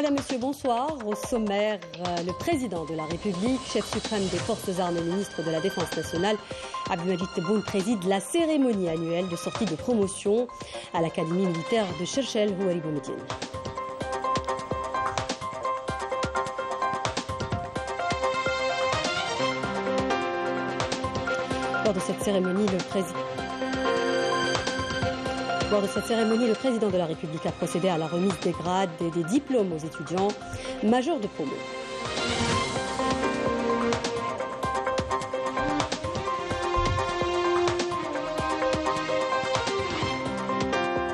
Madame, Monsieur, bonsoir. Au sommaire, le président de la République, chef suprême des forces armées, ministre de la Défense nationale, Abdelmajid Tebboune, préside la cérémonie annuelle de sortie de promotion à l'Académie militaire de Cherchel, Houari Boumediene. Lors de cette cérémonie, le président de la République a procédé à la remise des grades et des diplômes aux étudiants majeurs de promo.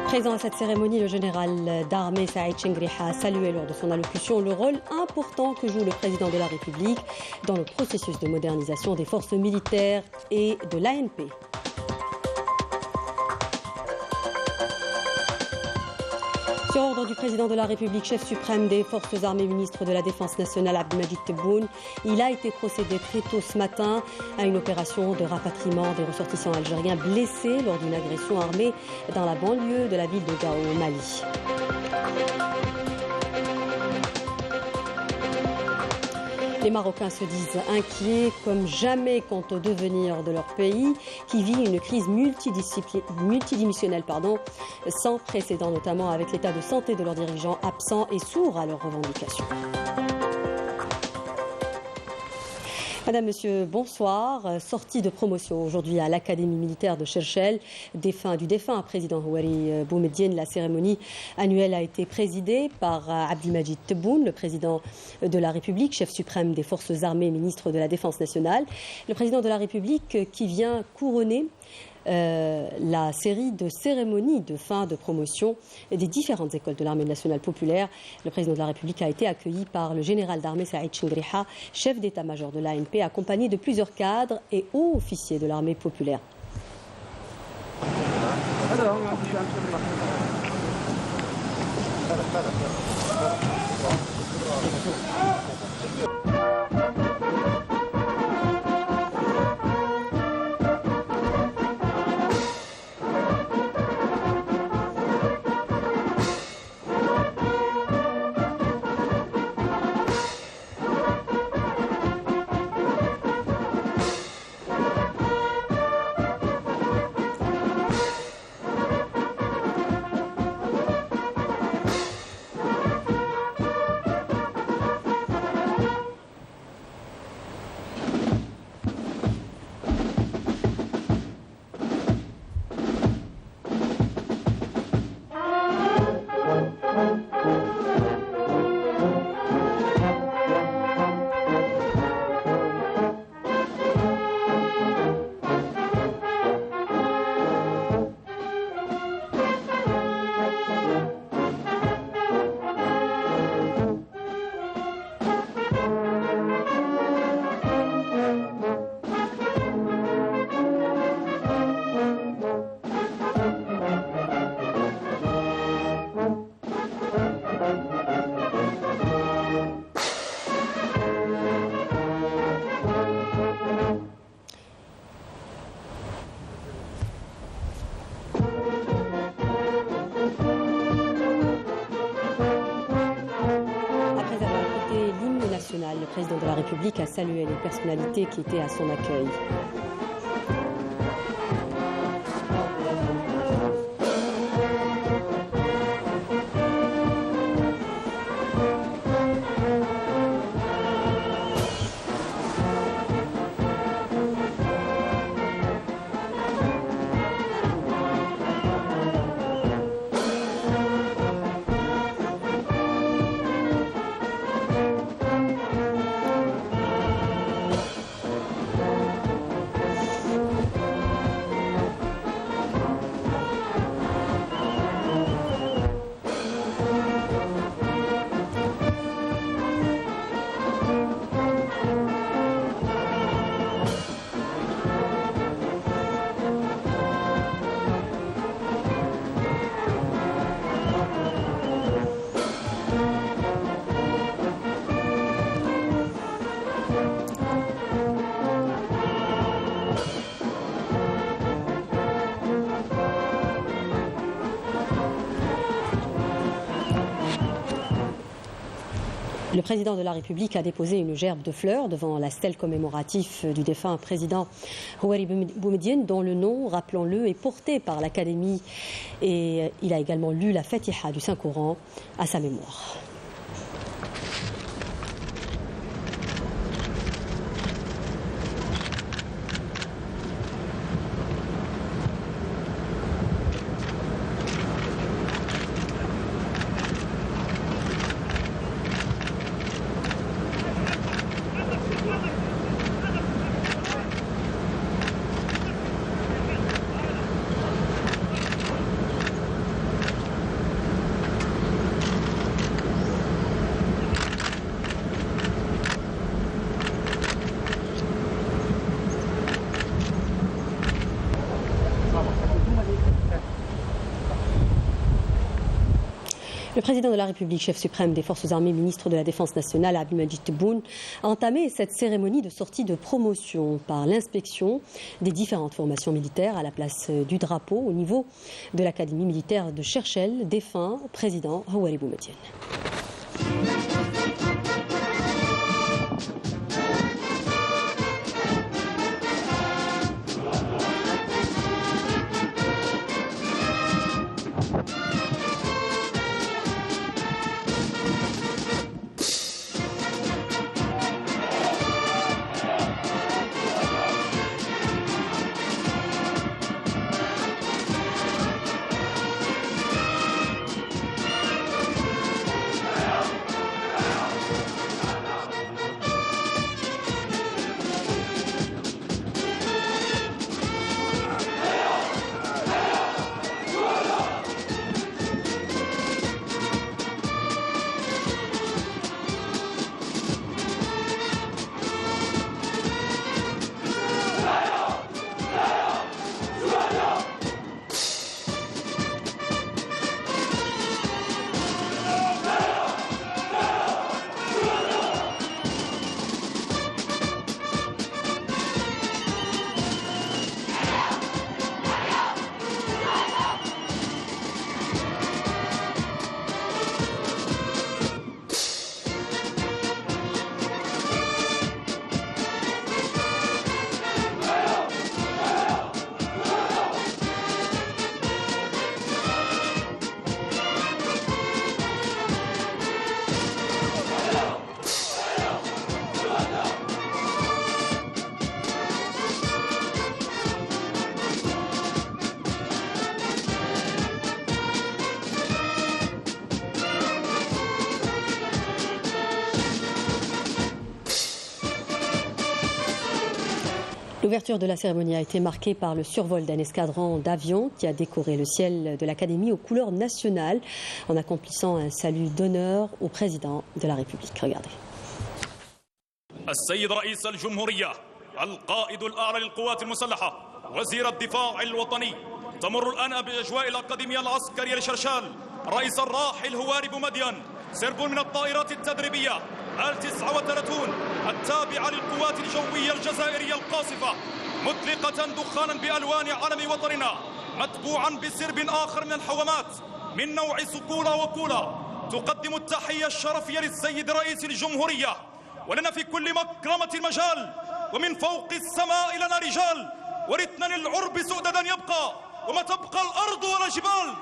Présent à cette cérémonie, le général d'armée Saïd Chengriha a salué lors de son allocution le rôle important que joue le président de la République dans le processus de modernisation des forces militaires et de l'ANP. Sur ordre du président de la République, chef suprême des forces armées, ministre de la Défense nationale, Abdelmajid Tebboune, il a été procédé très tôt ce matin à une opération de rapatriement des ressortissants algériens blessés lors d'une agression armée dans la banlieue de la ville de Gao, au Mali. Les Marocains se disent inquiets comme jamais quant au devenir de leur pays qui vit une crise multidimensionnelle sans précédent, notamment avec l'état de santé de leurs dirigeants absents et sourds à leurs revendications. Madame, Monsieur, bonsoir. Sortie de promotion aujourd'hui à l'Académie militaire de Cherchel du défunt président Houari Boumediene. La cérémonie annuelle a été présidée par Abdelmajid Tebboune, le président de la République, chef suprême des forces armées, ministre de la Défense nationale. Le président de la République qui vient couronner la série de cérémonies de fin de promotion des différentes écoles de l'armée nationale populaire. Le président de la République a été accueilli par le général d'armée Saïd Chengriha, chef d'état-major de l'ANP, accompagné de plusieurs cadres et hauts officiers de l'armée populaire. Le président de la République a salué les personnalités qui étaient à son accueil. Le président de la République a déposé une gerbe de fleurs devant la stèle commémorative du défunt président Houari Boumedienne, dont le nom, rappelons-le, est porté par l'Académie. Et il a également lu la Fatiha du Saint-Coran à sa mémoire. Le président de la République, chef suprême des forces armées, ministre de la Défense nationale, Abdelmadjid Tebboune, a entamé cette cérémonie de sortie de promotion par l'inspection des différentes formations militaires à la place du drapeau au niveau de l'Académie militaire de Cherchell, défunt président Houari Boumedienne. L'ouverture de la cérémonie a été marquée par le survol d'un escadron d'avions qui a décoré le ciel de l'Académie aux couleurs nationales en accomplissant un salut d'honneur au président de la République. Regardez. السيد رئيس الجمهورية القائد الأعلى للقوات المسلحة وزير الدفاع الوطني تمر الآن بأجواء الأكاديمية العسكرية لشرشال الرئيس الراحل هواري بومدين سرب من الطائرات التدريبية ال-39 التابعة للقوات الجوية الجزائرية القاصفة مطلقة دخانا بألوان علم وطننا متبوعا بسرب آخر من الحوامات من نوع سكولا وكولا تقدم التحية الشرفية للسيد رئيس الجمهورية ولنا في كل مكرمة مجال ومن فوق السماء لنا رجال ورثنا للعرب سؤددا يبقى وما تبقى الأرض ولا جبال.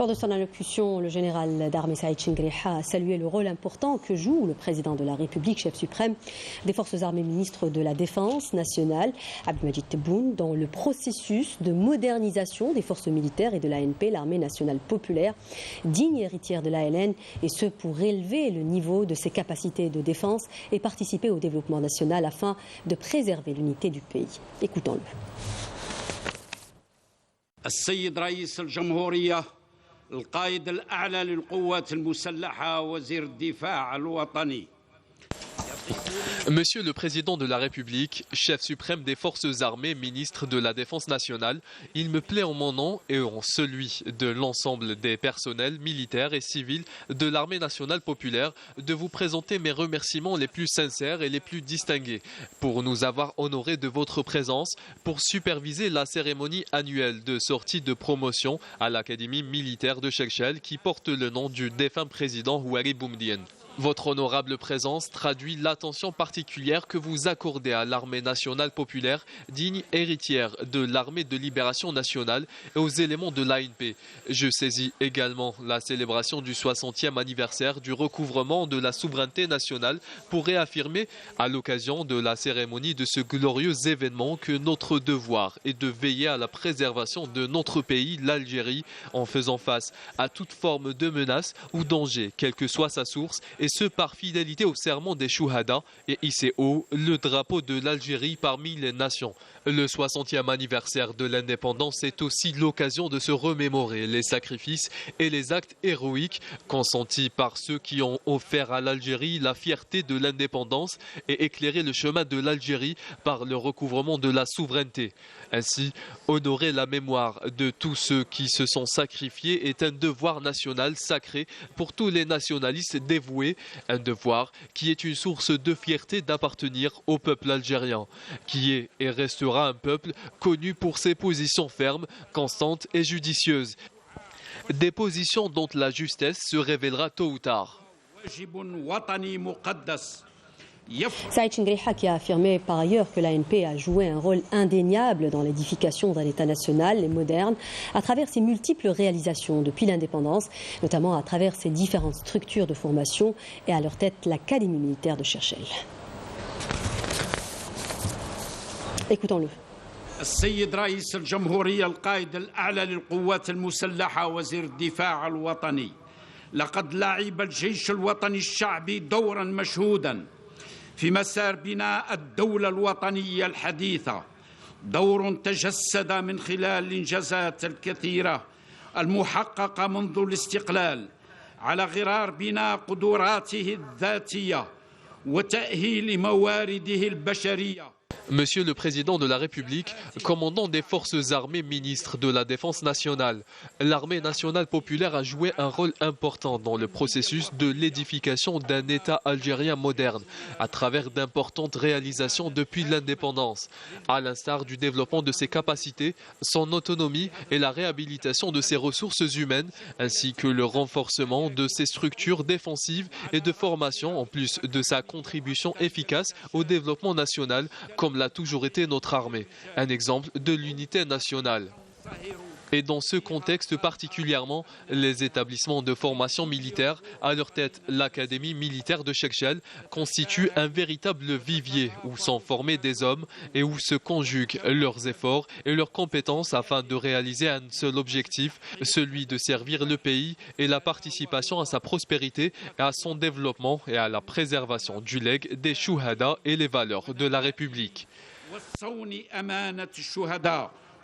Lors de son allocution, le général d'armée Saïd Chingriha a salué le rôle important que joue le président de la République, chef suprême des forces armées, ministre de la Défense nationale, Abdelmadjid Tebboune, dans le processus de modernisation des forces militaires et de l'ANP, l'armée nationale populaire, digne héritière de l'ALN, et ce pour élever le niveau de ses capacités de défense et participer au développement national afin de préserver l'unité du pays. Écoutons-le. السيد رئيس الجمهورية القائد الأعلى للقوات المسلحة وزير الدفاع الوطني. Monsieur le Président de la République, chef suprême des forces armées, ministre de la Défense nationale, il me plaît en mon nom et en celui de l'ensemble des personnels militaires et civils de l'armée nationale populaire de vous présenter mes remerciements les plus sincères et les plus distingués pour nous avoir honorés de votre présence pour superviser la cérémonie annuelle de sortie de promotion à l'Académie militaire de Chekchel qui porte le nom du défunt président Houari Boumediene. Votre honorable présence traduit l'attention particulière que vous accordez à l'armée nationale populaire, digne héritière de l'armée de libération nationale et aux éléments de l'ANP. Je saisis également la célébration du 60e anniversaire du recouvrement de la souveraineté nationale pour réaffirmer à l'occasion de la cérémonie de ce glorieux événement que notre devoir est de veiller à la préservation de notre pays, l'Algérie, en faisant face à toute forme de menace ou danger, quelle que soit sa source, et ce par fidélité au serment des Chouhada et hisser haut le drapeau de l'Algérie parmi les nations. Le 60e anniversaire de l'indépendance est aussi l'occasion de se remémorer les sacrifices et les actes héroïques consentis par ceux qui ont offert à l'Algérie la fierté de l'indépendance et éclairé le chemin de l'Algérie par le recouvrement de la souveraineté. Ainsi, honorer la mémoire de tous ceux qui se sont sacrifiés est un devoir national sacré pour tous les nationalistes dévoués, un devoir qui est une source de fierté d'appartenir au peuple algérien, qui est et restera un peuple connu pour ses positions fermes, constantes et judicieuses. Des positions dont la justesse se révélera tôt ou tard. Saïd Chingriha qui a affirmé par ailleurs que l'ANP a joué un rôle indéniable dans l'édification d'un État national et moderne à travers ses multiples réalisations depuis l'indépendance, notamment à travers ses différentes structures de formation et à leur tête l'Académie militaire de Chekchel. Écoutons-le. السيد رئيس الجمهورية القائد الأعلى للقوات المسلحة وزير الدفاع الوطني لقد لعب الجيش الوطني الشعبي دورا مشهودا في مسار بناء الدولة الوطنية الحديثة دور تجسد من خلال الإنجازات الكثيرة المحققة منذ الاستقلال على غرار بناء قدراته الذاتية وتأهيل موارده البشرية. Monsieur le Président de la République, commandant des forces armées, ministre de la Défense nationale, l'armée nationale populaire a joué un rôle important dans le processus de l'édification d'un État algérien moderne, à travers d'importantes réalisations depuis l'indépendance, à l'instar du développement de ses capacités, son autonomie et la réhabilitation de ses ressources humaines, ainsi que le renforcement de ses structures défensives et de formation, en plus de sa contribution efficace au développement national, comme l'a toujours été notre armée, un exemple de l'unité nationale. Et dans ce contexte particulièrement, les établissements de formation militaire, à leur tête l'Académie militaire de Chekchel, constituent un véritable vivier où sont formés des hommes et où se conjuguent leurs efforts et leurs compétences afin de réaliser un seul objectif, celui de servir le pays et la participation à sa prospérité, à son développement et à la préservation du legs des Chouhada et les valeurs de la République.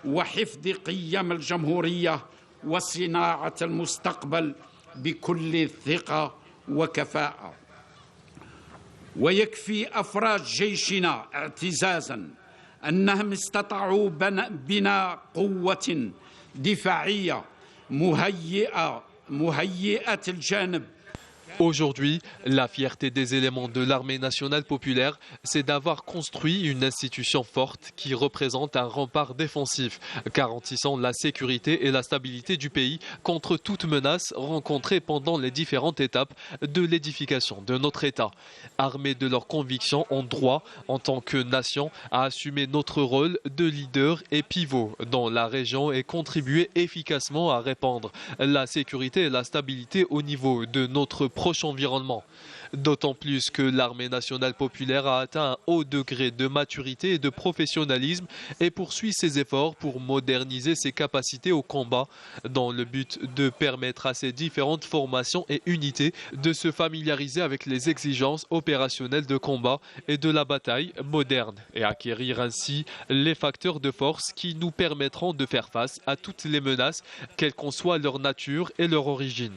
وحفظ قيم الجمهورية وصناعة المستقبل بكل ثقة وكفاءة. ويكفي أفراد جيشنا اعتزازا أنهم استطاعوا بناء قوة دفاعية مهيئة الجانب. Aujourd'hui, la fierté des éléments de l'armée nationale populaire, c'est d'avoir construit une institution forte qui représente un rempart défensif, garantissant la sécurité et la stabilité du pays contre toute menace rencontrée pendant les différentes étapes de l'édification de notre État. Armés de leurs convictions en droit, en tant que nation, à assumer notre rôle de leader et pivot dans la région et contribuer efficacement à répandre la sécurité et la stabilité au niveau de notre proche environnement. D'autant plus que l'armée nationale populaire a atteint un haut degré de maturité et de professionnalisme et poursuit ses efforts pour moderniser ses capacités au combat dans le but de permettre à ces différentes formations et unités de se familiariser avec les exigences opérationnelles de combat et de la bataille moderne et acquérir ainsi les facteurs de force qui nous permettront de faire face à toutes les menaces, quelle qu'en soit leur nature et leur origine.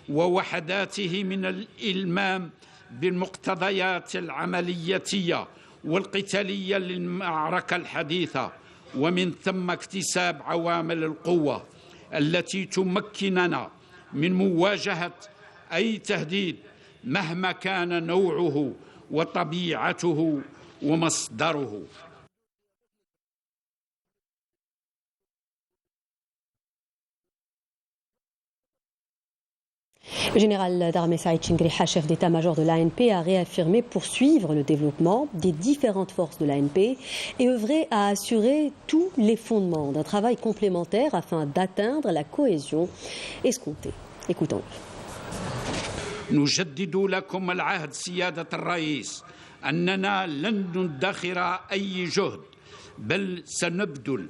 ووحداته من الإلمام بالمقتضيات العملياتية والقتالية للمعركة الحديثة ومن ثم اكتساب عوامل القوة التي تمكننا من مواجهة أي تهديد مهما كان نوعه وطبيعته ومصدره. Le général d'armée Saïd Chingriha, chef d'état-major de l'ANP, a réaffirmé poursuivre le développement des différentes forces de l'ANP et œuvrer à assurer tous les fondements d'un travail complémentaire afin d'atteindre la cohésion escomptée. Écoutons. نجدد لكم العهد سيادة الرئيس أننا لن ندخر أي جهد بل سنبذل.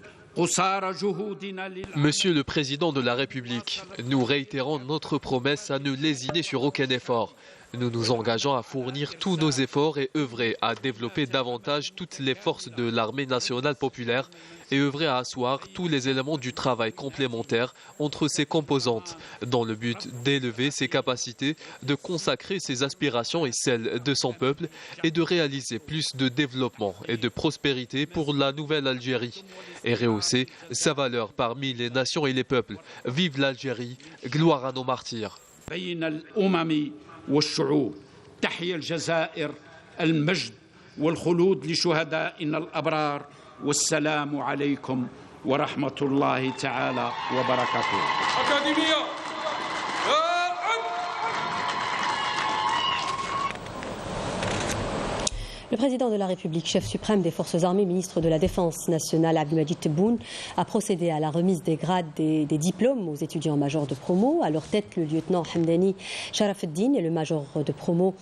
Monsieur le Président de la République, nous réitérons notre promesse à ne lésiner sur aucun effort. Nous nous engageons à fournir tous nos efforts et œuvrer à développer davantage toutes les forces de l'armée nationale populaire et œuvrer à asseoir tous les éléments du travail complémentaire entre ses composantes, dans le but d'élever ses capacités, de consacrer ses aspirations et celles de son peuple et de réaliser plus de développement et de prospérité pour la nouvelle Algérie et rehausser sa valeur parmi les nations et les peuples. Vive l'Algérie, gloire à nos martyrs. والشعوب تحيا الجزائر المجد والخلود لشهدائنا الأبرار والسلام عليكم ورحمة الله تعالى وبركاته. أكاديمية Le président de la République, chef suprême des forces armées, ministre de la Défense nationale, Abdelmadjid Tebboune, a procédé à la remise des grades des diplômes aux étudiants majors de promo. À leur tête, le lieutenant Hamdani Sharafuddin et le major de promo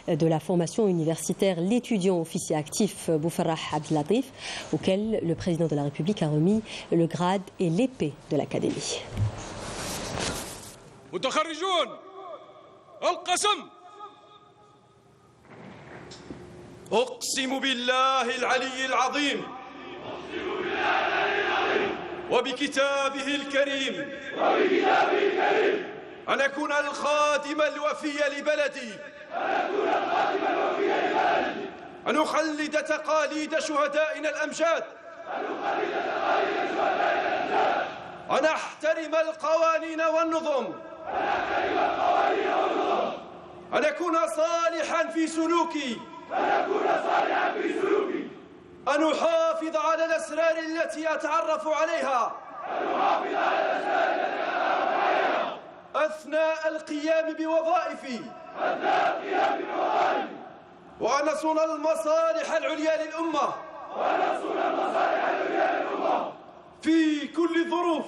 de la formation universitaire, l'étudiant officier actif Boufarrah Abdelatif, auquel le président de la République a remis le grade et l'épée de l'Académie. أقسم بالله العلي العظيم وبكتابه الكريم أن أكون الخادم الوفي لبلدي أن أخلد تقاليد شهدائنا الأمجاد أن أحترم القوانين والنظم أن أكون صالحا في سلوكي أن أحافظ على الأسرار التي أتعرف عليها أثناء القيام بوظائفي وأن أصون المصالح العليا للأمة في كل الظروف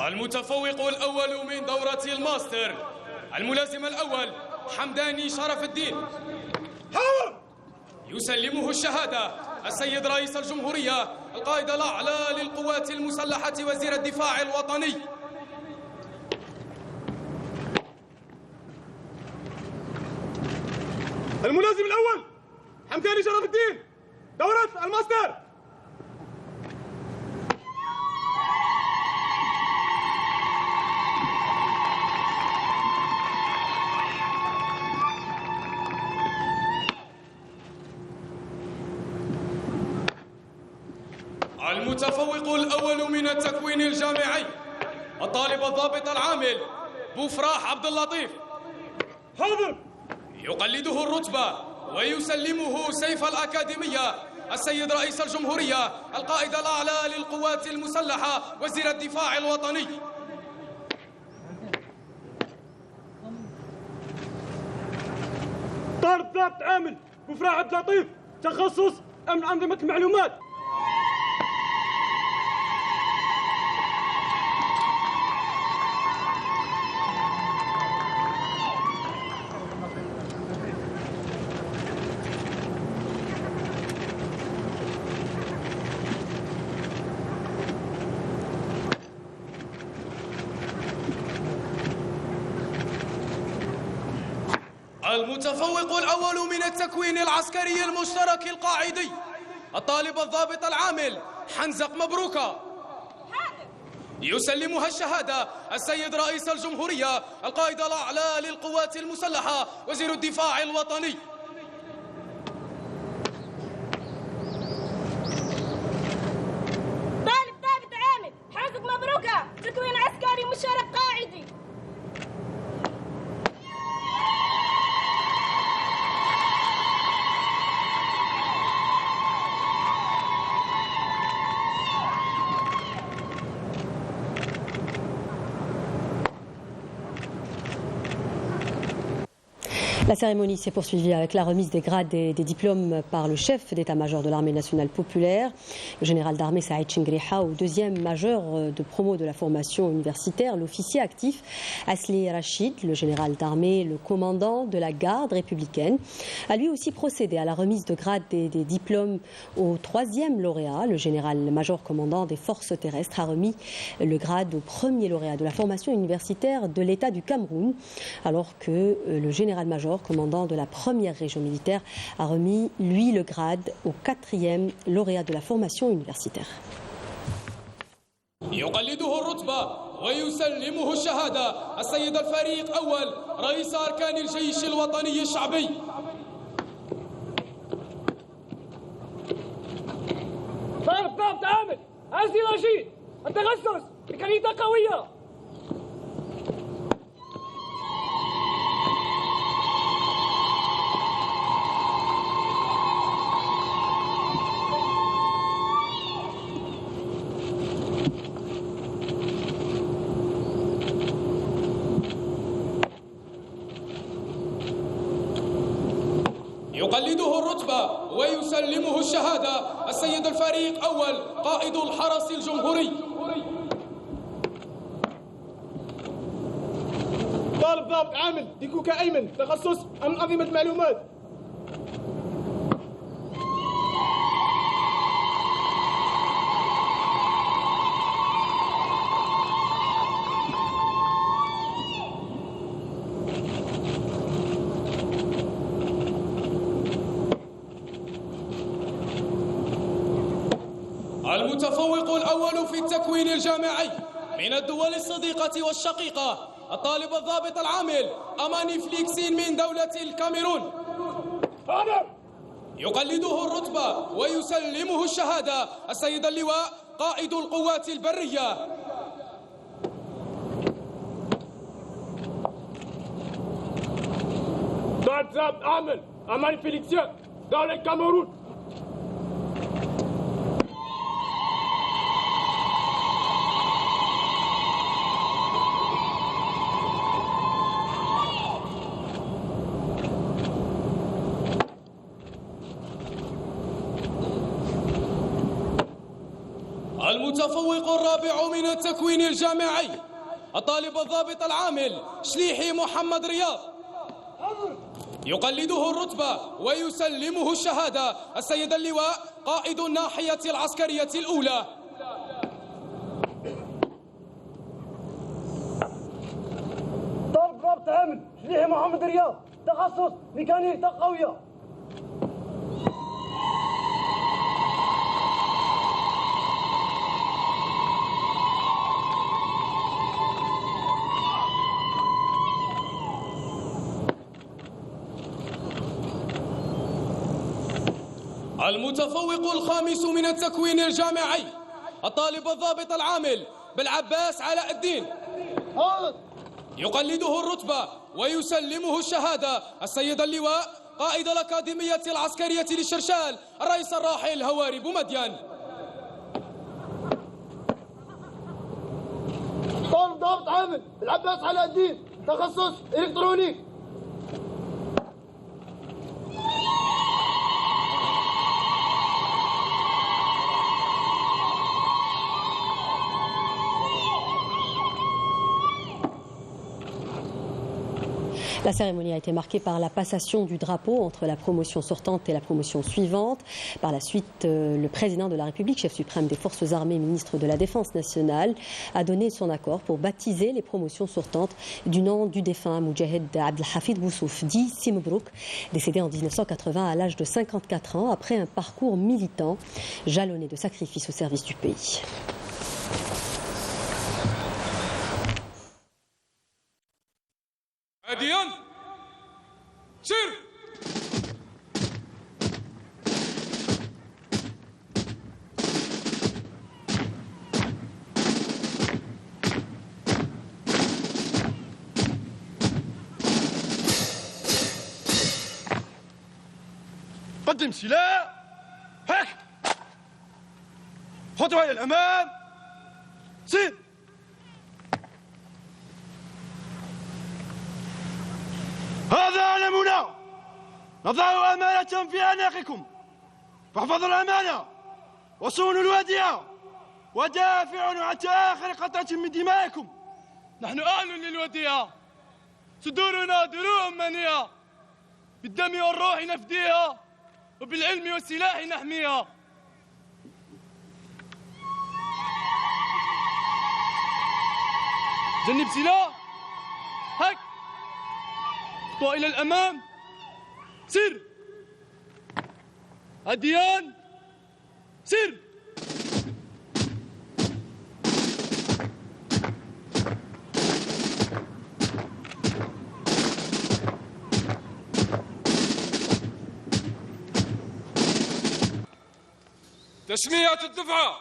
المتفوق الأول من دورة الماستر الملازم الأول حمداني شرف الدين يسلمه الشهادة السيد رئيس الجمهورية القائد الأعلى للقوات المسلحة وزير الدفاع الوطني. الملازم الأول حمداني شرف الدين دورة الماستر. المتفوق الأول من التكوين الجامعي الطالب الضابط العامل بوفراح عبد اللطيف. حاضر. يقلده الرتبة ويسلمه سيف الأكاديمية السيد رئيس الجمهورية القائد الأعلى للقوات المسلحة وزير الدفاع الوطني. طالب ضابط عامل بوفراح عبد اللطيف، تخصص أمن أنظمة المعلومات. المتفوق الأول من التكوين العسكري المشترك القاعدي الطالب الضابط العامل حنزق مبروكة. يسلمها الشهادة السيد رئيس الجمهورية القائد الأعلى للقوات المسلحة وزير الدفاع الوطني. طالب ضابط عامل حنزق مبروكة، تكوين عسكري مشترك قاعدي. La cérémonie s'est poursuivie avec la remise des grades et des diplômes par le chef d'état-major de l'armée nationale populaire, le général d'armée Saïd Chengriha, au deuxième major de promo de la formation universitaire, l'officier actif Asli Rachid, le général d'armée, le commandant de la garde républicaine, a lui aussi procédé à la remise de grades et des diplômes au troisième lauréat. Le général-major commandant des forces terrestres a remis le grade au premier lauréat de la formation universitaire de l'État du Cameroun, alors que le général-major commandant de la première région militaire a remis, lui, le grade au quatrième lauréat de la formation universitaire. يقلده الرتبة ويسلمه الشهادة السيد الفريق أول رئيس أركان الجيش الوطني الشعبي. طالب ضابط عامل أسلي رشيد، التخصص ميكانيكا قوية. يقلده الرتبة ويسلمه الشهادة السيد الفريق أول قائد الحرس الجمهوري. طالب ضابط عامل ديكوكا أيمن، تخصص أمن أنظمة معلومات. المتفوق الأول في التكوين الجامعي من الدول الصديقة والشقيقة الطالب الضابط العامل أماني فليكسين من دولة الكاميرون. يقلده الرتبة ويسلمه الشهادة السيد اللواء قائد القوات البرية. طالب ضابط عامل أماني فليكسين، دولة الكاميرون. المتفوق الرابع من التكوين الجامعي الطالب الضابط العامل شليحي محمد رياض. يقلده الرتبة ويسلمه الشهادة السيد اللواء قائد الناحية العسكرية الأولى. طالب ضابط عامل شليحي محمد رياض، تخصص ميكانيكا قوية. المتفوق الخامس من التكوين الجامعي الطالب الضابط العامل بالعباس علاء الدين. يقلده الرتبة ويسلمه الشهادة السيد اللواء قائد الأكاديمية العسكرية للشرشال الرئيس الراحل هواري بومدين. طالب ضابط عامل بالعباس علاء الدين، تخصص إلكتروني. La cérémonie a été marquée par la passation du drapeau entre la promotion sortante et la promotion suivante. Par la suite, le président de la République, chef suprême des Forces armées, ministre de la Défense nationale, a donné son accord pour baptiser les promotions sortantes du nom du défunt Moudjahed Abdelhafid Boussouf, dit Simobrouk, décédé en 1980 à l'âge de 54 ans après un parcours militant jalonné de sacrifices au service du pays. هاديان سير. قدم سلاح. هيك خطوة إلى الأمام. سير. هذا علمنا، نضع أمانة في أعناقكم، فاحفظوا الأمانة وصونوا الوديعة ودافعوا حتى آخر قطرة من دمائكم. نحن أهل للوديعة، صدورنا دروع منية، بالدم والروح نفديها وبالعلم والسلاح نحميها. جنب سلاح. هك خطوة إلى الأمام. سير. هديان سير. تسمية الدفعة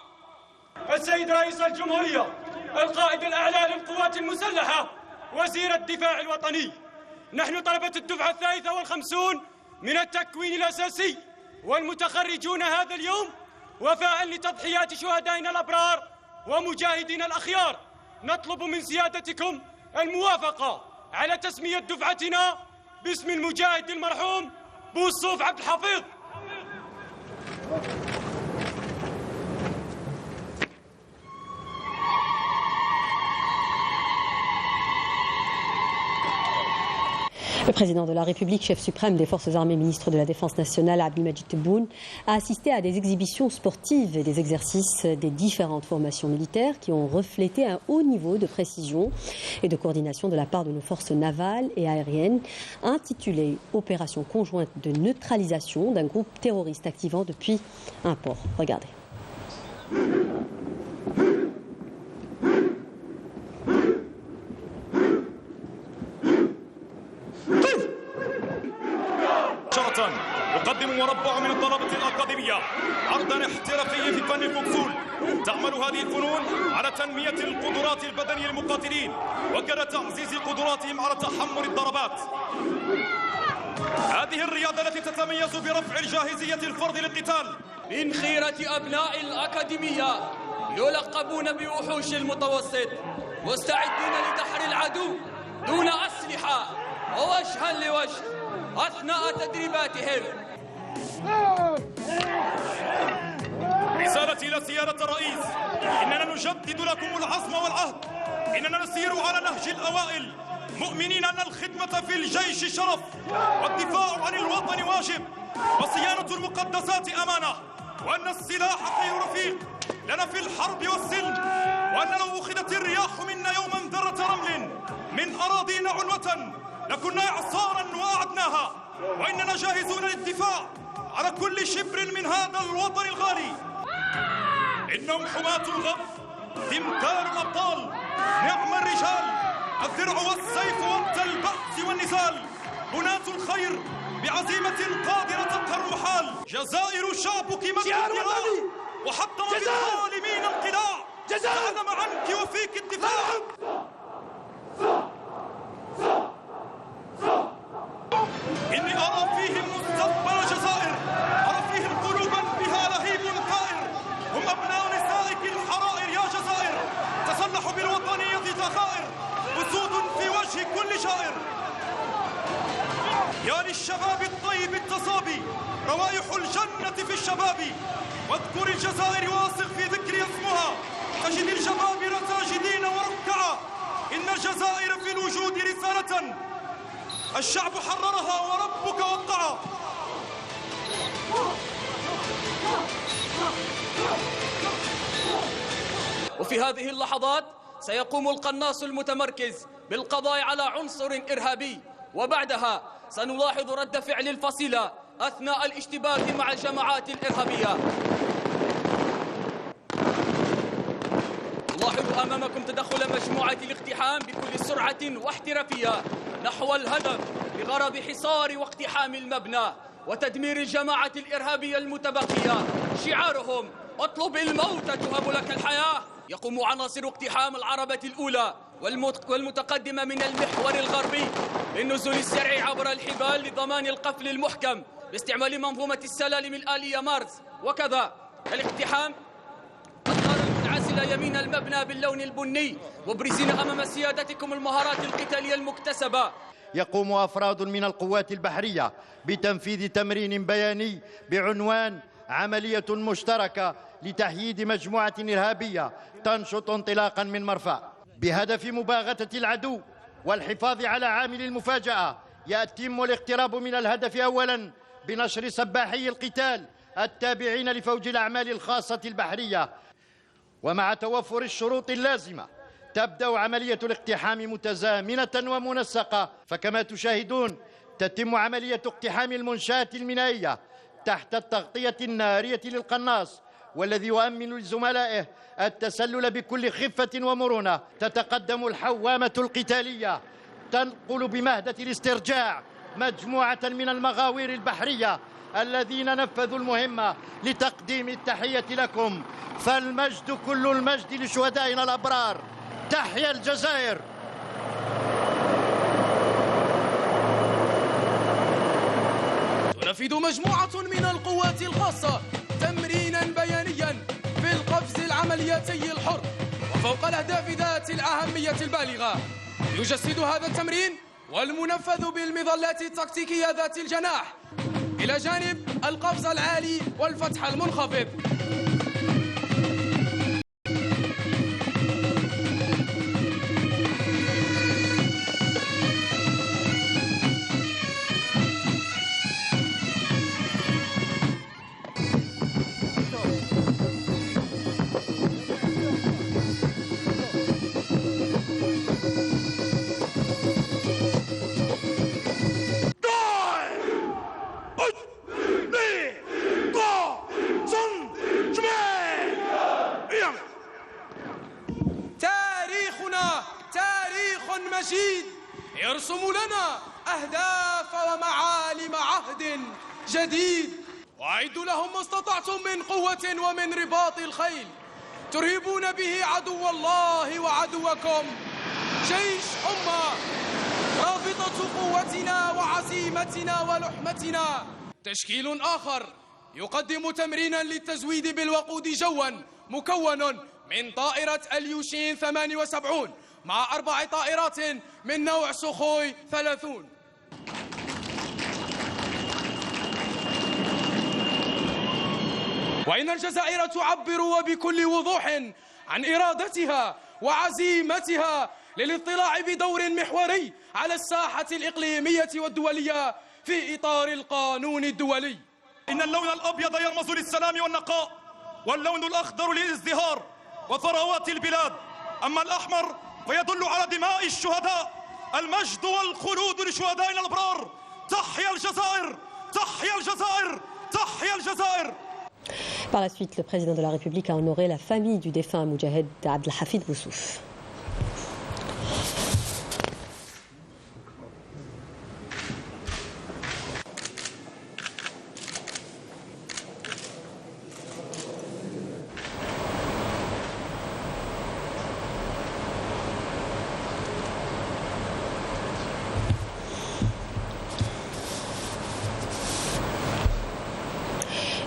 السيد رئيس الجمهورية القائد الأعلى للقوات المسلحة وزير الدفاع الوطني. نحن طلبة الدفعة 53 من التكوين الأساسي والمتخرجون هذا اليوم وفاء لتضحيات شهدائنا الأبرار ومجاهدين الأخيار نطلب من سيادتكم الموافقة على تسمية دفعتنا باسم المجاهد المرحوم بوصوف عبد الحفيظ. Le président de la République, chef suprême des Forces armées, ministre de la Défense nationale, Abdelmajid Tebboune, a assisté à des exhibitions sportives et des exercices des différentes formations militaires qui ont reflété un haut niveau de précision et de coordination de la part de nos forces navales et aériennes, intitulé « Opération conjointe de neutralisation d'un groupe terroriste activant depuis un port ». Regardez. يقدم مربع من الطلبة الأكاديمية عرضا احترافيا في فن الفوكسول. تعمل هذه الفنون على تنمية القدرات البدنية للمقاتلين وكذا تعزيز قدراتهم على تحمل الضربات. هذه الرياضة التي تتميز برفع الجاهزية الفرد للقتال. من خيرة أبناء الأكاديمية يلقبون بوحوش المتوسط مستعدين لدحر العدو دون أسلحة ووجها لوجه أثناء تدريباتهم. رسالتي إلى سيادة الرئيس: إننا نجدد لكم العزم والعهد، إننا نسير على نهج الأوائل مؤمنين أن الخدمة في الجيش شرف والدفاع عن الوطن واجب وصيانة المقدسات أمانة، وأن السلاح خير رفيق لنا في الحرب والسلم، وأن لو أخذت الرياح منا يوما ذرة رمل من أراضينا عنوة لكنا إعصارا وأعدناها، وإننا جاهزون للدفاع على كل شبر من هذا الوطن الغالي. إنهم حماة الغرب، تمكار الأبطال، نعم الرجال، الذرع والسيف وقت البأس والنزال، بناة الخير بعزيمة قادرة تقهر المحال. جزائر شعبك مجد الدماء وحطم بالظالمين القلاع. لأعلم عنك وفيك الدفاع. إني أرى فيهم مستقبل الجزائر، أرى فيهم قلوبا بها لهيب طائر، هم أبناء نسائك الحرائر يا جزائر، تسلحوا بالوطنية ثغائر، أسود في وجه كل جائر. يا للشباب الطيب التصابي، روائح الجنة في الشباب، واذكر الجزائر واثق في ذكر اسمها، تجد الجبابرة ساجدين وركعا، إن الجزائر في الوجود رسالة الشعب حررها وربك وقعها. وفي هذه اللحظات سيقوم القناص المتمركز بالقضاء على عنصر إرهابي، وبعدها سنلاحظ رد فعل الفصيلة أثناء الاشتباك مع الجماعات الإرهابية. لاحظوا أمامكم تدخل مجموعة الاقتحام بكل سرعة واحترافية نحو الهدف بغرض حصار واقتحام المبنى وتدمير الجماعة الإرهابية المتبقية. شعارهم اطلب الموت تهب لك الحياة. يقوم عناصر اقتحام العربة الأولى والمتقدمة من المحور الغربي بالنزول السريع عبر الحبال لضمان القفل المحكم باستعمال منظومة السلالم الآلية مارس، وكذا الاقتحام الدار المنعزلة يمين المبنى باللون البني، مبرزين أمام سيادتكم المهارات القتالية المكتسبة. يقوم أفراد من القوات البحرية بتنفيذ تمرين بياني بعنوان عملية مشتركة لتحييد مجموعة إرهابية تنشط انطلاقا من مرفأ بهدف مباغتة العدو والحفاظ على عامل المفاجأة. يتم الاقتراب من الهدف أولا بنشر سباحي القتال التابعين لفوج الأعمال الخاصة البحرية، ومع توفر الشروط اللازمة تبدأ عملية الاقتحام متزامنة ومنسقة. فكما تشاهدون تتم عملية اقتحام المنشآت المينائية تحت التغطية النارية للقناص، والذي يؤمن لزملائه التسلل بكل خفة ومرونة. تتقدم الحوامة القتالية تنقل بمهدة الاسترجاع مجموعة من المغاوير البحرية الذين نفذوا المهمة لتقديم التحية لكم. فالمجد كل المجد لشهدائنا الأبرار. تحيا الجزائر. تنفذ مجموعة من القوات الخاصة تمرينا بيانيا في القفز العملياتي الحر وفوق الأهداف ذات الأهمية البالغة. يجسد هذا التمرين والمنفذ بالمظلات التكتيكية ذات الجناح إلى جانب القفز العالي والفتح المنخفض. مجيد يرسم لنا أهداف ومعالم عهد جديد، وأعدوا لهم ما استطعتم من قوة ومن رباط الخيل ترهبون به عدو الله وعدوكم. جيش أمة، رابطة قوتنا وعزيمتنا ولحمتنا. تشكيل آخر يقدم تمرينا للتزويد بالوقود جوا مكون من طائرة اليوشين 78 مع 4 طائرات من نوع سخوي 30. وإن الجزائر تعبر وبكل وضوح عن إرادتها وعزيمتها للاطلاع بدور محوري على الساحة الإقليمية والدولية في إطار القانون الدولي. إن اللون الأبيض يرمز للسلام والنقاء، واللون الأخضر للازدهار وثروات البلاد، أما الأحمر فيدل على دماء الشهداء. المجد والخلود لشهدائنا الأبرار. تحيا الجزائر، تحيا الجزائر، تحيا الجزائر. Par la suite, le président de la République a honoré la famille du défunt Moudjahed Abdelhafid Boussouf.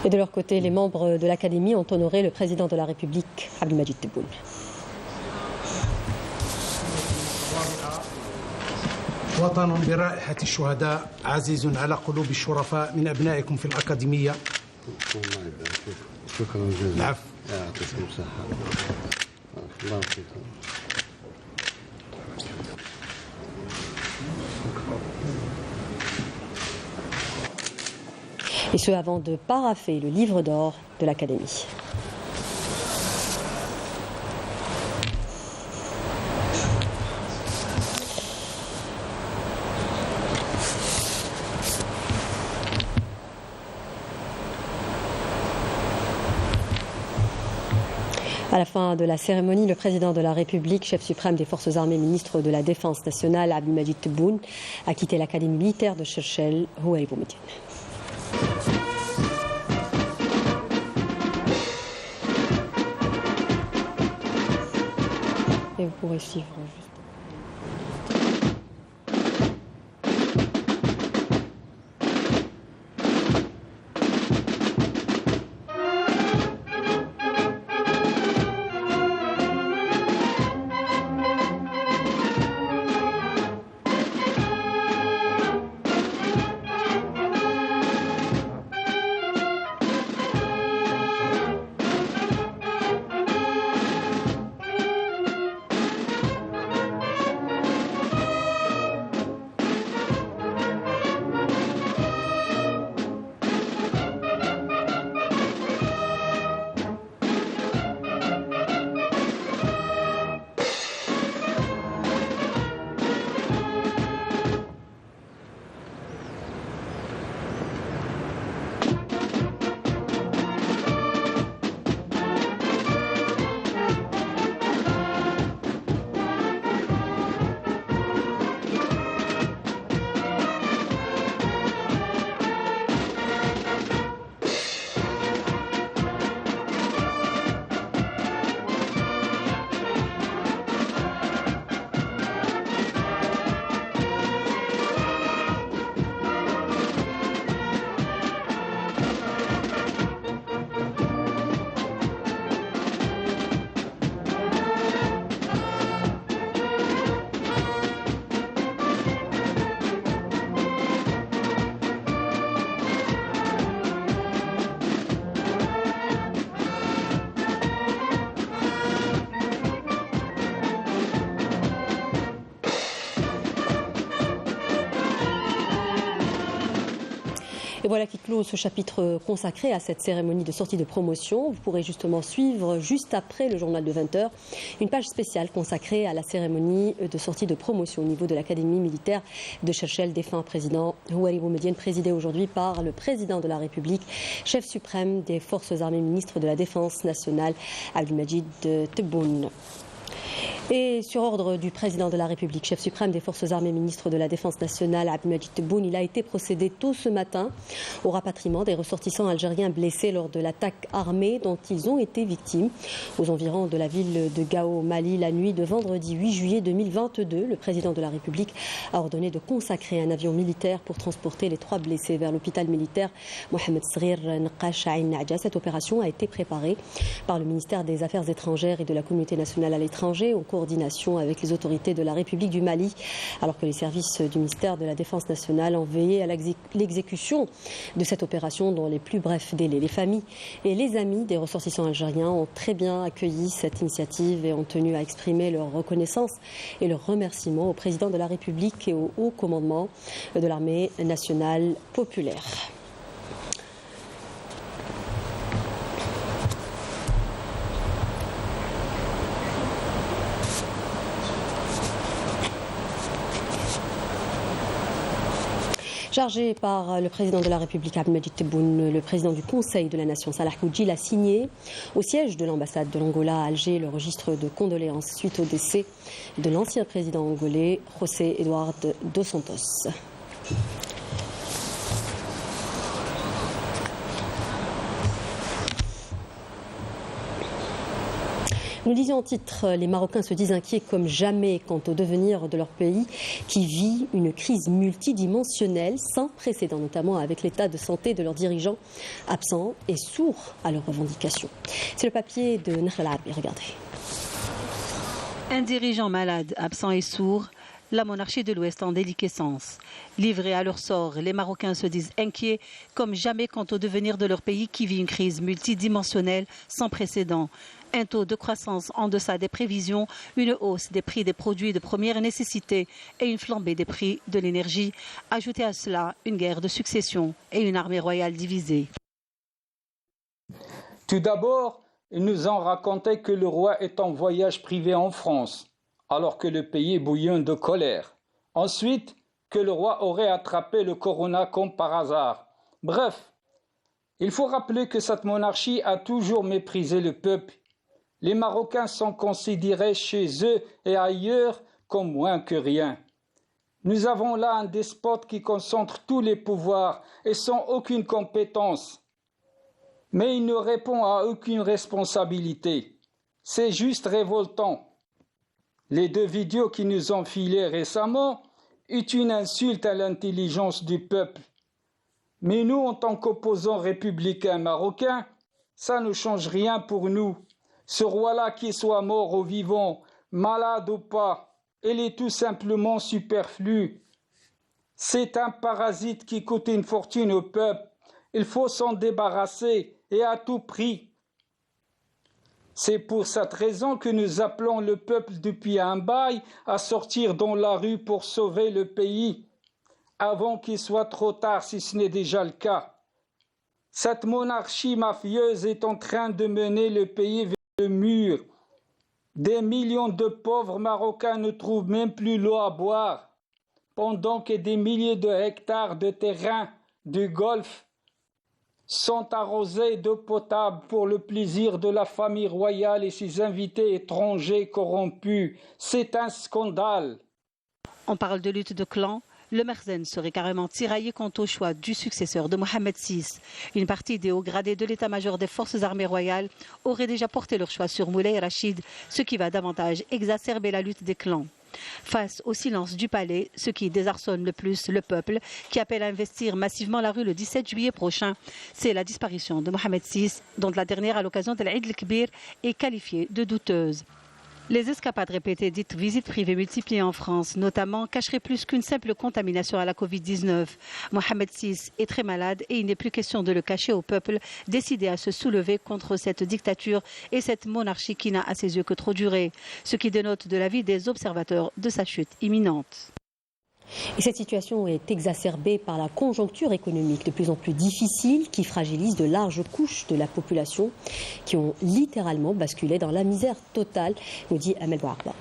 Et de leur côté, les membres de l'Académie ont honoré le président de la République, Abdelmadjid Tebboune. وطن برائحة الشهداء عزيز على قلوب الشرفاء من أبنائكم في الأكاديمية. شكرا جزيلا. العفو. يعطيكم الصحة. الله يعطيكم. Et ce avant de parapher le livre d'or de l'Académie. À la fin de la cérémonie, le président de la République, chef suprême des forces armées, ministre de la Défense nationale, Abdelmadjid Tebboune, a quitté l'Académie militaire de Cherchell, Houari Boumediene. Et vous pourrez suivre juste. Et voilà qui clôt ce chapitre consacré à cette cérémonie de sortie de promotion. Vous pourrez justement suivre, juste après le journal de 20h, une page spéciale consacrée à la cérémonie de sortie de promotion au niveau de l'Académie militaire de Cherchell, défunt président Houari Boumediene, présidé aujourd'hui par le président de la République, chef suprême des forces armées, ministre de la Défense nationale, Abdelmadjid Tebboune. Et sur ordre du président de la République, chef suprême des forces armées, ministre de la Défense nationale, Abdelmadjid Tebboune, il a été procédé tôt ce matin au rapatriement des ressortissants algériens blessés lors de l'attaque armée dont ils ont été victimes aux environs de la ville de Gao, au Mali, la nuit de vendredi 8 juillet 2022. Le président de la République a ordonné de consacrer un avion militaire pour transporter les 3 blessés vers l'hôpital militaire Mohamed Sghir Nqash Ain Nadja. Cette opération a été préparée par le ministère des Affaires étrangères et de la communauté nationale à l'étranger en coordination avec les autorités de la République du Mali, alors que les services du ministère de la Défense nationale ont veillé à l'exécution de cette opération dans les plus brefs délais. Les familles et les amis des ressortissants algériens ont très bien accueilli cette initiative et ont tenu à exprimer leur reconnaissance et leur remerciement au président de la République et au haut commandement de l'armée nationale populaire. Chargé par le président de la République, Abdelmadjid Tebboune, le président du Conseil de la Nation, Salah Koudjil, a signé au siège de l'ambassade de l'Angola à Alger le registre de condoléances suite au décès de l'ancien président angolais, José Eduardo dos Santos. Nous lisions en titre, les Marocains se disent inquiets comme jamais quant au devenir de leur pays qui vit une crise multidimensionnelle sans précédent, notamment avec l'état de santé de leurs dirigeants absents et sourds à leurs revendications. C'est le papier de Nakhla Arabi, regardez. Un dirigeant malade, absent et sourd, la monarchie de l'Ouest en déliquescence. Livrés à leur sort, les Marocains se disent inquiets comme jamais quant au devenir de leur pays qui vit une crise multidimensionnelle sans précédent. Un taux de croissance en deçà des prévisions, une hausse des prix des produits de première nécessité et une flambée des prix de l'énergie. Ajoutez à cela une guerre de succession et une armée royale divisée. Tout d'abord, ils nous ont raconté que le roi est en voyage privé en France, alors que le pays bouillonne de colère. Ensuite, que le roi aurait attrapé le corona comme par hasard. Bref, il faut rappeler que cette monarchie a toujours méprisé le peuple. Les Marocains sont considérés chez eux et ailleurs comme moins que rien. Nous avons là un despote qui concentre tous les pouvoirs et sans aucune compétence. Mais il ne répond à aucune responsabilité. C'est juste révoltant. Les 2 vidéos qui nous ont filées récemment est une insulte à l'intelligence du peuple. Mais nous, en tant qu'opposants républicains marocains, ça ne change rien pour nous. Ce roi-là, qu'il soit mort ou vivant, malade ou pas, il est tout simplement superflu. C'est un parasite qui coûte une fortune au peuple. Il faut s'en débarrasser et à tout prix. C'est pour cette raison que nous appelons le peuple depuis un bail à sortir dans la rue pour sauver le pays, avant qu'il soit trop tard si ce n'est déjà le cas. Cette monarchie mafieuse est en train de mener le pays vers le mur. Des millions de pauvres Marocains ne trouvent même plus l'eau à boire, pendant que des milliers de hectares de terrain du Golfe sont arrosés d'eau potable pour le plaisir de la famille royale et ses invités étrangers corrompus. C'est un scandale. On parle de lutte de clans. Le Merzen serait carrément tiraillé quant au choix du successeur de Mohamed VI. Une partie des hauts gradés de l'état-major des forces armées royales aurait déjà porté leur choix sur Moulay Rachid, ce qui va davantage exacerber la lutte des clans. Face au silence du palais, ce qui désarçonne le plus le peuple, qui appelle à investir massivement la rue le 17 juillet prochain, c'est la disparition de Mohamed VI, dont la dernière à l'occasion de l'Aïd el-Kbir est qualifiée de douteuse. Les escapades répétées dites visites privées multipliées en France, notamment, cacheraient plus qu'une simple contamination à la Covid-19. Mohamed VI est très malade et il n'est plus question de le cacher au peuple, décidé à se soulever contre cette dictature et cette monarchie qui n'a à ses yeux que trop duré. Ce qui dénote de l'avis des observateurs de sa chute imminente. Et cette situation est exacerbée par la conjoncture économique de plus en plus difficile qui fragilise de larges couches de la population qui ont littéralement basculé dans la misère totale, nous dit Amel Bouarba.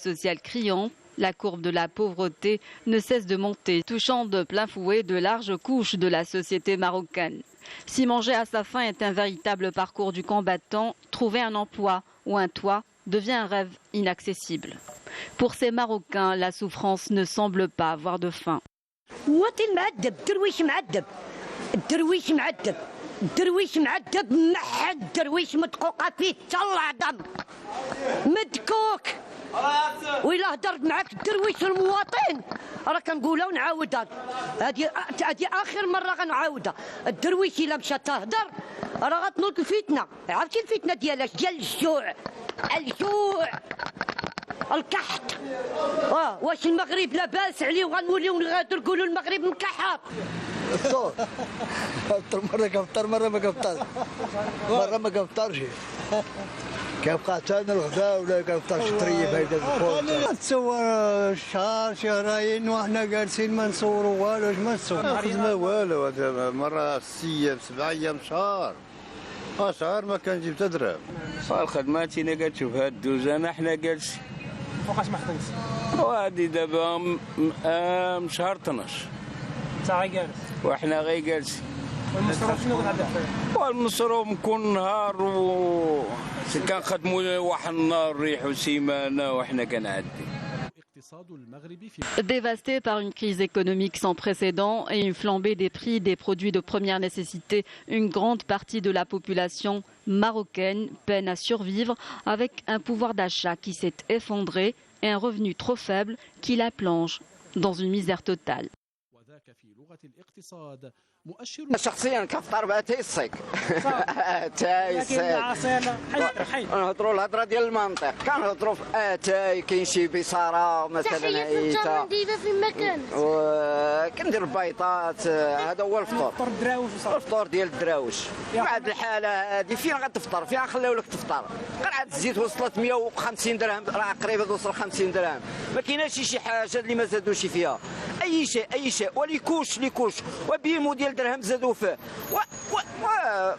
Sociale criante, la courbe de la pauvreté ne cesse de monter, touchant de plein fouet de larges couches de la société marocaine. Si manger à sa faim est un véritable parcours du combattant, trouver un emploi ou un toit devient un rêve inaccessible. Pour ces Marocains, la souffrance ne semble pas avoir de fin. الدرويش معذب محد الدرويش مدقوقه فيه تطلع دم مدكوك وإلا هدرت معك الدرويش المواطن راه كنقولها ونعاودها هذه اخر مره غنعاودها الدرويش الا مشى تهدر راه غتنوض الفتنه عرفتي الفتنه ديالها ديال الجوع الكحط واش المغرب لاباس عليه وغنوليو غادر نقولوا المغرب مكحط الصوت مرة كفطر مرة ما كفطرش مرة ما كفطرش كيبقى تانا الغداء ولا كنفطر شطريه هيدا الخوت تصور شهر شهرين وحنا جالسين ما نصوروا والو ما نصور ما خدمه والو هذا مره 6 ايام 7 ايام شهر شهر ما كنجيب تدرهم الخدمه تينا كتشوف هاد الدوزانه حنا جالسين فوقاش ما خدمتش وهادي دابا شهر 12 انت غير جالس وحنا غير جالسين والمصروف شنو غادي والمصروف كل نهار كنخدموا واحد النهار نريحوا سيمانه وحنا كنعدي Dévasté par une crise économique sans précédent et une flambée des prix des produits de première nécessité, une grande partie de la population marocaine peine à survivre avec un pouvoir d'achat qui s'est effondré et un revenu trop faible qui la plonge dans une misère totale. شخصيا كفطر باتاي الصيك اتاي الصيك نهضروا الهضره ديال المنطق كنهضروا في اتاي كاين شي بصاره مثلا عييته في مكان كندير البيضات هذا هو الفطور الفطور ديال الدراوش بعد الحاله هذه فين غتفطر فين غنخليو لك تفطر قرعه الزيت وصلت 150 درهم راه قريبه توصل 50 درهم ما كايناش شي حاجه اللي ما زادوش فيها اي شيء وليكوش وبيمو ديال درهم زادوا فيه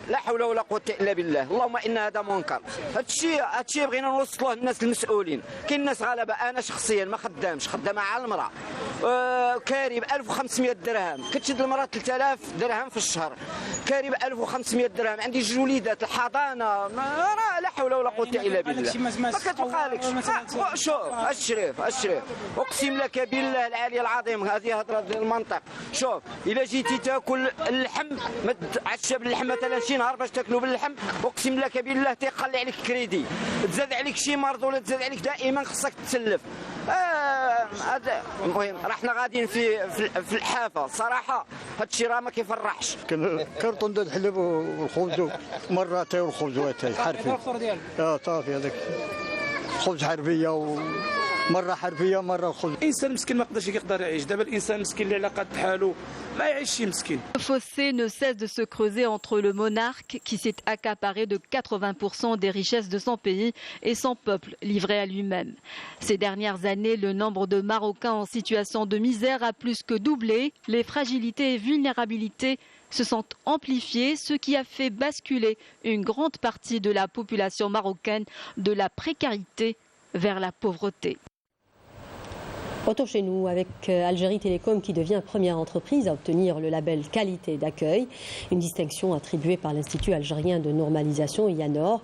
لا حول ولا قوه الا بالله اللهم ان هذا منكر هادشي بغينا نوصلوه للناس المسؤولين كاين ناس غلبه انا شخصيا ما خدامه على المراه كاري ب 1500 درهم كتشد المراه 3000 درهم في الشهر كاري ب 1500 درهم عندي جوج وليدات الحضانه لا حول ولا قوه الا بالله ما كتبقالكش شوف الشريف اقسم لك بالله العلي العظيم هذه هضره ديال المنطق شوف الا جيتي تاكل اللحم ما تعشى باللحم مثلا شي نهار باش تاكلوا باللحم اقسم لك بالله تيقلع عليك كريدي تزاد عليك شي مرض ولا تزاد عليك دائما خصك تسلف هذا المهم راه حنا غاديين في الحافه صراحه هذا الشيء راه ما كيفرحش كرطون ديال الحليب والخبز مره تاي والخبز واتاي حرفي صافي هذاك خبز حرفيه مرة حرفية مرة خبز. إنسان مسكين ما يقدر يعيش دابا الإنسان مسكين اللي على قد حاله ما يعيش مسكين. Le fossé ne cesse de se creuser entre le monarque qui s'est accaparé de 80% des richesses de son pays et son peuple livré à lui-même. Ces dernières années, le nombre de Marocains en situation de misère a plus que doublé. Les fragilités et vulnérabilités se sont amplifiées, ce qui a fait basculer une grande partie de la population marocaine de la précarité vers la pauvreté. Retour chez nous avec Algérie Télécom qui devient première entreprise à obtenir le label qualité d'accueil, une distinction attribuée par l'Institut algérien de normalisation IANOR.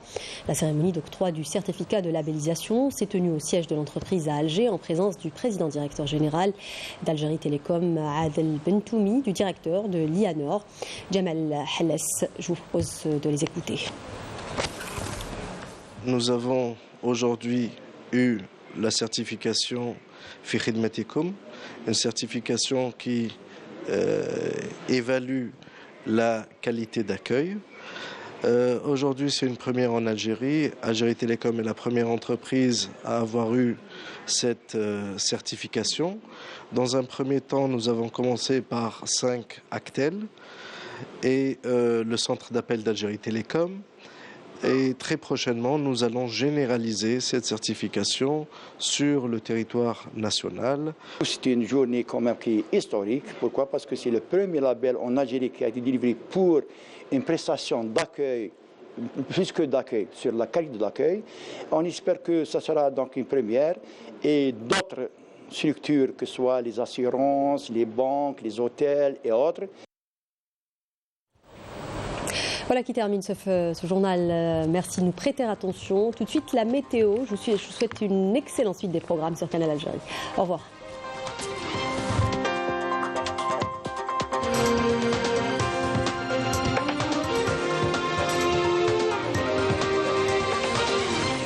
La cérémonie d'octroi du certificat de labellisation s'est tenue au siège de l'entreprise à Alger en présence du président directeur général d'Algérie Télécom, Adel Bentoumi, du directeur de l'IANOR, Jamal Helles. Je vous propose de les écouter. Nous avons aujourd'hui eu la certification Fi Khidmatikum, une certification qui évalue la qualité d'accueil. Aujourd'hui, c'est une première en Algérie. Algérie Télécom est la première entreprise à avoir eu cette certification. Dans un premier temps, nous avons commencé par 5 Actel et le centre d'appel d'Algérie Télécom. Et très prochainement, nous allons généraliser cette certification sur le territoire national. C'est une journée quand même qui est historique. Pourquoi? Parce que c'est le premier label en Algérie qui a été délivré pour une prestation d'accueil, plus que d'accueil, sur la qualité d'accueil. On espère que ça sera donc une première et d'autres structures, que ce soit les assurances, les banques, les hôtels et autres. Voilà qui termine ce journal. Merci de nous prêter attention. Tout de suite, la météo. Je vous souhaite une excellente suite des programmes sur Canal Algérie. Au revoir.